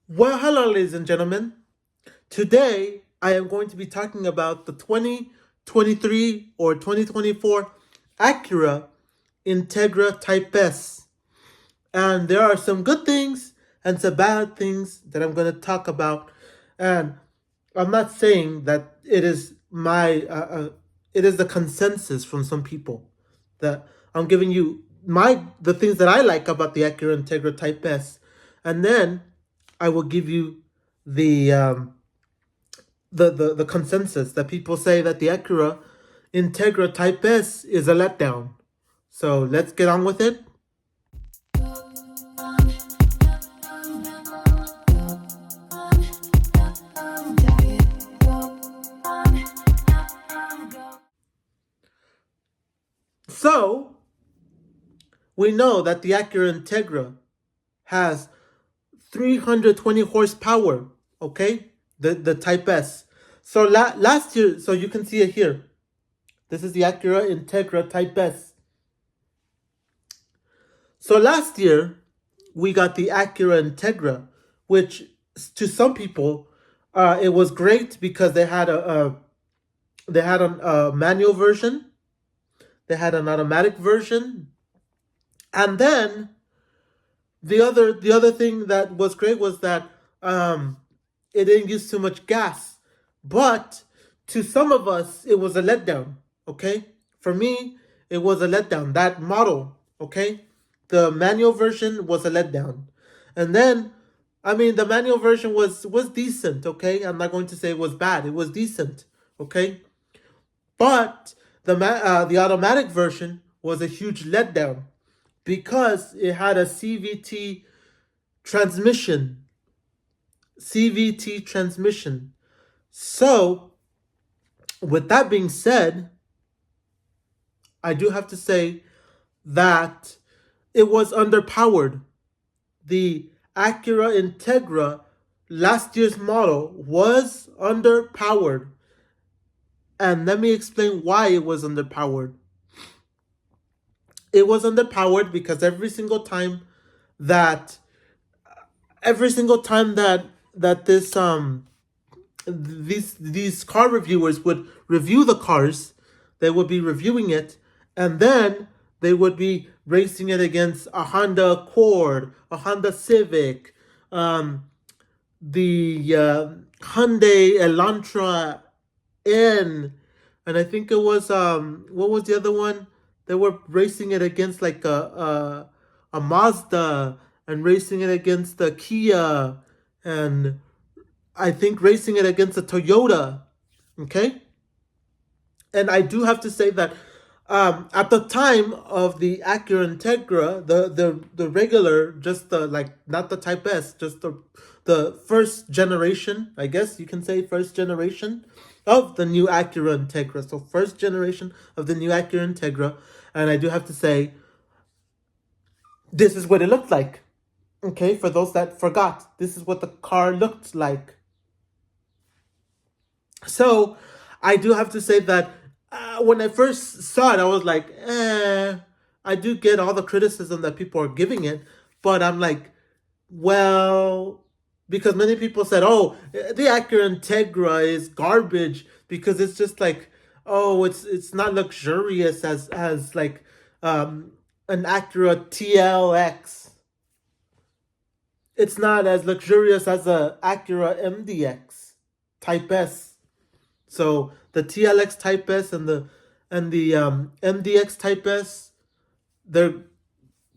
Well, hello, ladies and gentlemen. Today, I am going to be talking about the 2023 or 2024 Acura Integra Type S. And there are some good things and some bad things that I'm going to talk about. And I'm not saying that it is the consensus from some people that I'm giving you the things that I like about the Acura Integra Type S, and then I will give you the the consensus that people say that the Acura Integra Type S is a letdown. So let's get on with it. So we know that the Acura Integra has 320 horsepower. Okay, the Type S. So last year, so you can see it here. This is the Acura Integra Type S. So last year, we got the Acura Integra, which to some people, it was great because they had a manual version, they had an automatic version, and then the other thing that was great was that it didn't use too much gas. But to some of us, it was a letdown. Okay, for me, it was a letdown. That model, okay, the manual version was a letdown, and then, I mean, the manual version was decent. Okay, I'm not going to say it was bad. It was decent. Okay, but the automatic version was a huge letdown because it had a transmission. CVT transmission. So, with that being said, I do have to say that it was underpowered. The Acura Integra last year's model was underpowered. And let me explain why it was underpowered. It was underpowered because that every single time that these car reviewers would review the cars, they would be reviewing it, and then they would be racing it against a Honda Accord, a Honda Civic, the Hyundai Elantra N, and I think it was what was the other one? They were racing it against like a Mazda, and racing it against the Kia, and I think racing it against a Toyota. Okay, and I do have to say that at the time of the Acura Integra, the regular, just the, like, not the Type S, just the first generation, I guess you can say first generation of the new Acura Integra. So first generation of the new Acura Integra, and I do have to say this is what it looked like. Okay, for those that forgot, this is what the car looked like. So I do have to say that when I first saw it, I was like, I do get all the criticism that people are giving it, but I'm like, well, because many people said, oh, the Acura Integra is garbage because it's just like, oh, it's not luxurious as like an Acura TLX. It's not as luxurious as a Acura MDX Type S. So the TLX Type S and the MDX Type S, they're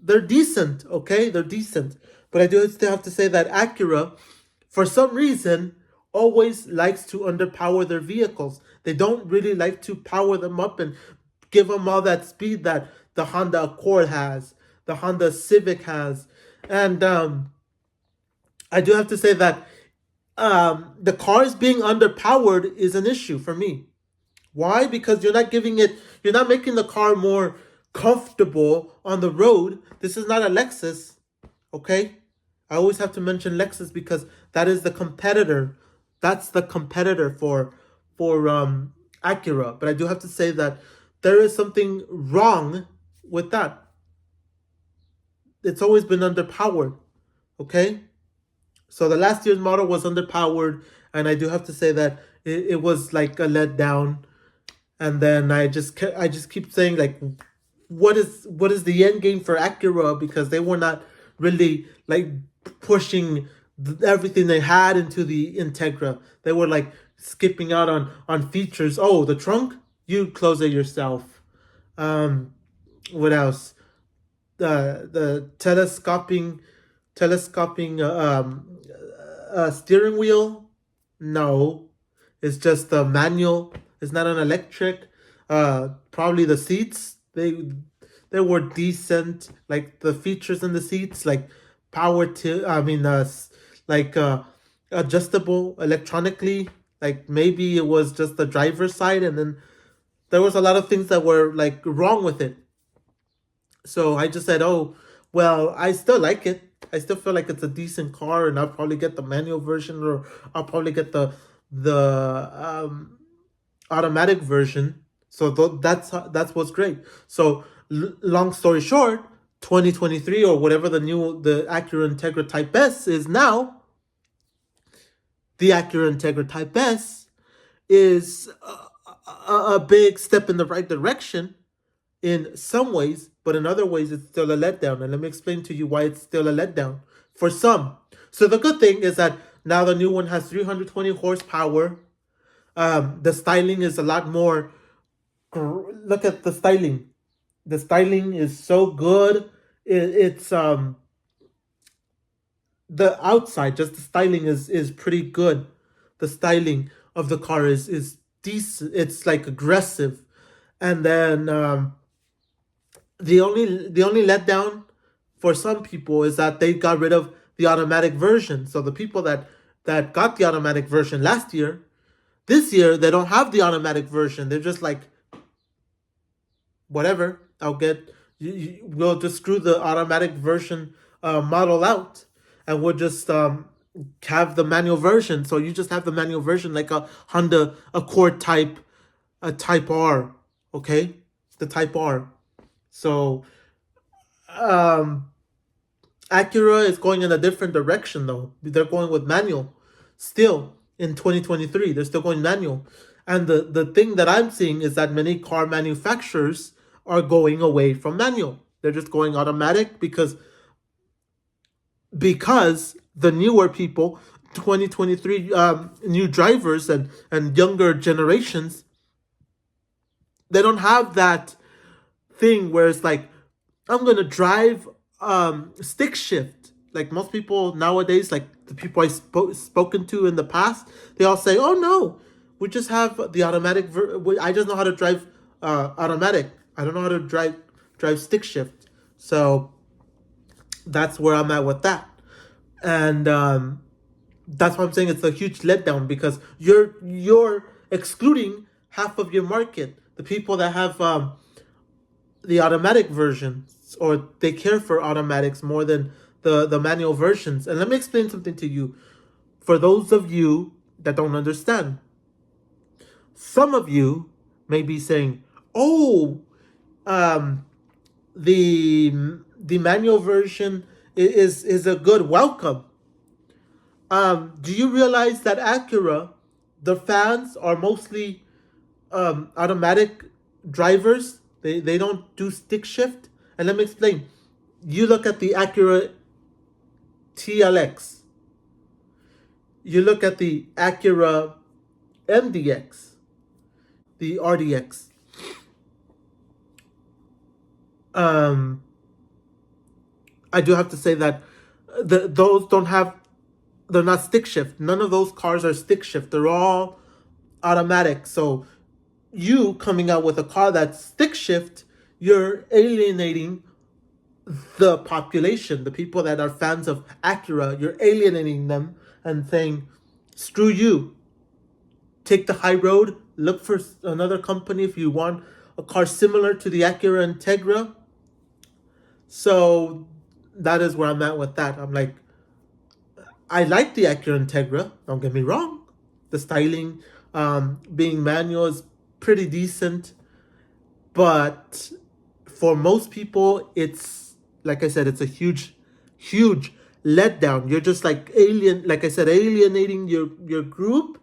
they're decent, okay? They're decent. But I do still have to say that Acura, for some reason, always likes to underpower their vehicles. They don't really like to power them up and give them all that speed that the Honda Accord has, the Honda Civic has. And I do have to say that the cars being underpowered is an issue for me. Why? Because you're not making the car more comfortable on the road. This is not a Lexus, okay? I always have to mention Lexus because that is the competitor. That's the competitor for Acura. But I do have to say that there is something wrong with that. It's always been underpowered, okay? So the last year's model was underpowered, and I do have to say that it was like a letdown. And then I just keep saying like, what is the end game for Acura, because they were not really like pushing everything they had into the Integra. They were like skipping out on features. Oh, the trunk, you close it yourself. Um, what else? The telescoping steering wheel. No, it's just a manual. It's not an electric. Probably the seats. They were decent. Like the features in the seats, like power to. I mean, like adjustable electronically. Like maybe it was just the driver's side, and then there was a lot of things that were like wrong with it. So I just said, oh, well, I still like it. I still feel like it's a decent car, and I'll probably get the manual version, or I'll probably get the automatic version. So that's what's great. So long story short, 2023 or whatever the Acura Integra Type S is now, the Acura Integra Type S is a big step in the right direction in some ways, but in other ways, it's still a letdown. And let me explain to you why it's still a letdown for some. So the good thing is that now the new one has 320 horsepower. The styling is a lot more. Look at the styling. The styling is so good. It's the outside, just the styling is pretty good. The styling of the car is decent. It's like aggressive, and then the only letdown for some people is that they got rid of the automatic version. So the people that got the automatic version last year, this year they don't have the automatic version. They're just like, whatever. We'll just screw the automatic version model out, and we'll just have the manual version. So you just have the manual version, like a Honda Accord a Type R, okay, the Type R. So Acura is going in a different direction, though. They're going with manual still in 2023. They're still going manual. And the thing that I'm seeing is that many car manufacturers are going away from manual. They're just going automatic because the newer people, 2023 new drivers and younger generations, they don't have that thing where it's like, I'm gonna drive stick shift. Like most people nowadays, like the people spoken to in the past, they all say, "Oh no, we just have the automatic. I just know how to drive automatic. I don't know how to drive stick shift." So that's where I'm at with that, and that's why I'm saying it's a huge letdown, because you're excluding half of your market, the people that have the automatic versions, or they care for automatics more than the manual versions. And let me explain something to you. For those of you that don't understand, some of you may be saying, "Oh, um, the manual version is a good welcome." Do you realize that Acura, the fans are mostly automatic drivers? They don't do stick shift. And let me explain. You look at the Acura TLX. You look at the Acura MDX, the RDX. Um, I do have to say that those don't have. They're not stick shift. None of those cars are stick shift. They're all automatic. So you coming out with a car that's stick shift, you're alienating the population, the people that are fans of Acura. You're alienating them and saying, screw you. Take the high road. Look for another company if you want a car similar to the Acura Integra. So that is where I'm at with that. I'm like, I like the Acura Integra. Don't get me wrong. The styling, being manual, is pretty decent. But for most people, it's, like I said, it's a huge letdown. You're just like like I said, alienating your group,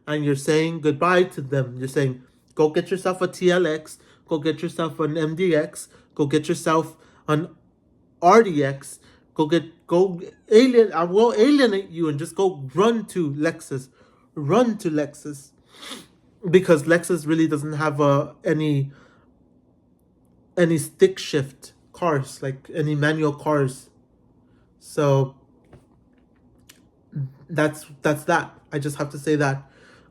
and you're saying goodbye to them. You're saying, go get yourself a TLX, go get yourself an MDX, go get yourself an RDX, go alien. I will alienate you and just go run to Lexus, run to Lexus, because Lexus really doesn't have any stick shift cars, like any manual cars. So that's that. I just have to say that.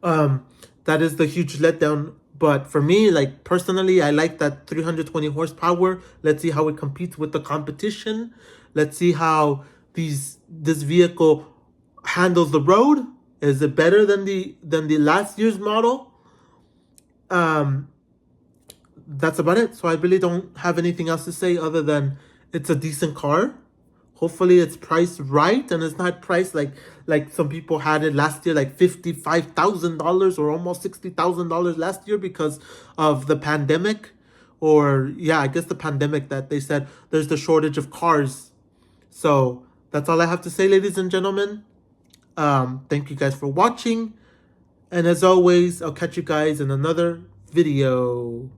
That is the huge letdown. But for me, like personally, I like that 320 horsepower. Let's see how it competes with the competition. Let's see how this vehicle handles the road. Is it better than the last year's model? That's about it. So I really don't have anything else to say other than it's a decent car. Hopefully it's priced right and it's not priced like some people had it last year, like $55,000 or almost $60,000 last year because of the pandemic. Or yeah, I guess the pandemic, that they said there's the shortage of cars. So that's all I have to say, ladies and gentlemen. Thank you guys for watching. And as always, I'll catch you guys in another video.